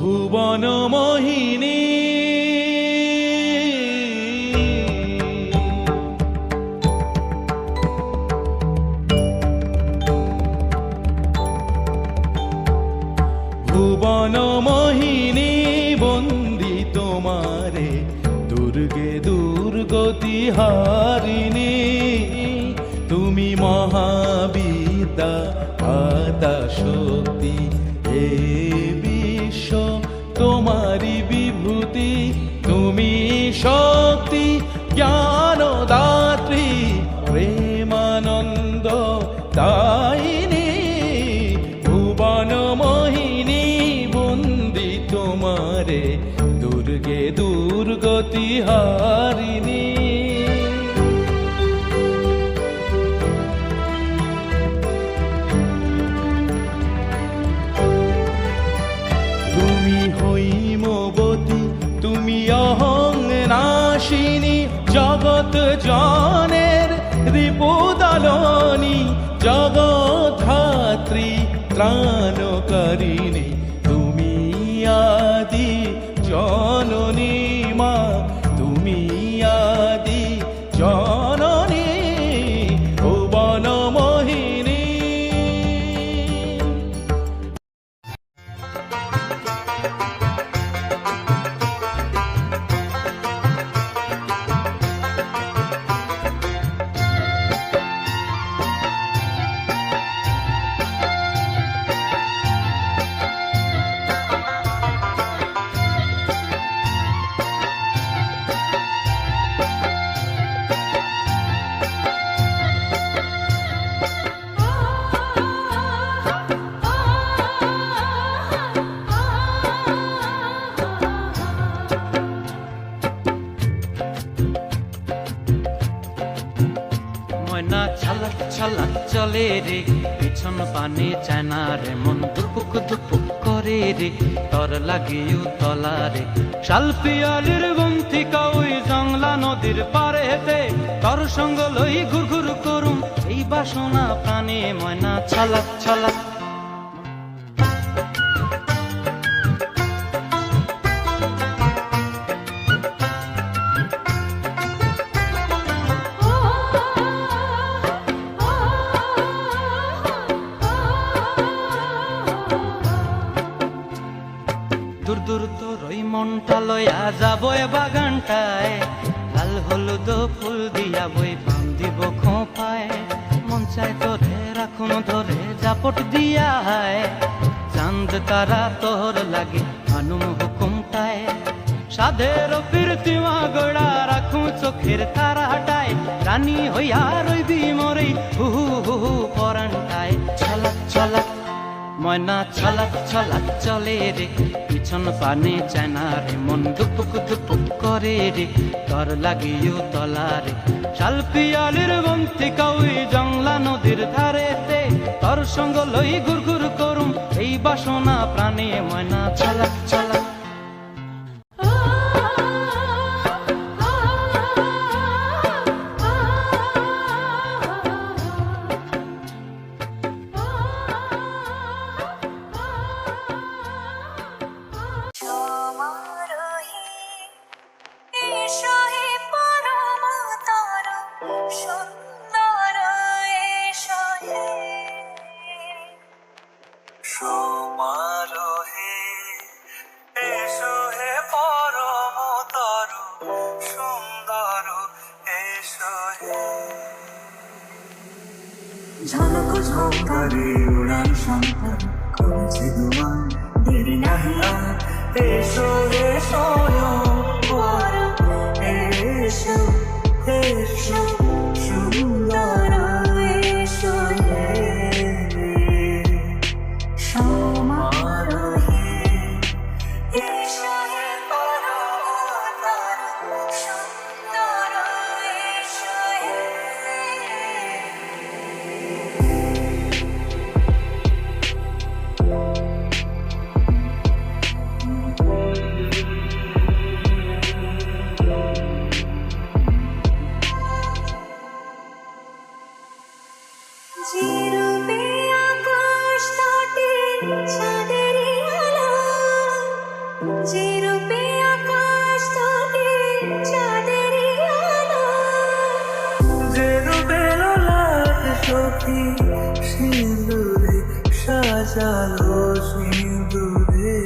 ভুবন মোহিনী ভুবন মোহিনী বন্দি তোমারে দুর্গে দুর্গতি হারিণী তুমি মহাবিদ্যা আতা শক্তি হে বিশ্ব তোমারি বিভূতি তুমি শক্তি জ্ঞানদাত্রী প্রেমানন্দ দায়িনী ভুবন মোহিনী বন্দি তোমারে দুর্গে দুর্গতি হারিণী তুমি হৈমবতী তুমি অহং নাশিনী জগৎ জনের রিপুদালনী জগদ্ধাত্রী ত্রাণকারিণী তুমি আদি জননী মা তুমি আদি জননী ভুবন মোহিনী ময়না ছালাক ছালাক চলে রে পিছন পানে চায় না রে মন দুপুক দুপুক করে রে তর লাগিও তলা রে শাল পিয়ালির বন্তিকা ওই জংলা নদীর পারেতে তর সঙ্গ লই ঘুর ঘুর করুম এই বাসনা প্রাণে ময়না ছালাক ছালাক দূর দূর তোর ওই মনটা লইয়া যাবো এ বাগানটায় লাল হলুদ ফুল দিয়া বই পান দিব খোঁপায় মন চায় তোরে রাখুন ধরে জাপট দিয়া হায় চাঁদ তারা তোর লাগে আনুম হুকুমটায় সাধের প্রীতিমা গোড়া রাখুন চোখের তারা হাটায় রানী হইয়া রইবি মরে হু হু হু হু পরানটায় ছলাক ছলাক ময়না ছলাক ছলাক চলে রে পিছন পানে চায় না রে মন দুপুক দুপুক করে রে তর লাগিও তলা রে শাল পিয়ালির বন্তিকা ওই জংলা নদীর ধারেতে তর সঙ্গ লই ঘুর ঘুর করুম এই বাসনা প্রাণে ময়না ছলাক ছলাক সমারোহে এসো হে পরম তরু সুন্দর এসো হে ঝলক ঝঙ্কারে উড়ান শঙ্কর করেছে দুয়ার দেরি নাহি আর এসো হে স্বয়ং এসো এসো সুন্দর এসো হে সমারোহে এসো হে পরম তরু সুন্দর এসো হে যে রূপে আকাশ থেকে চাঁদেরই আলো, যে রূপে লোলাট সখী সিঁদুরে সাজালো সিঁদুরে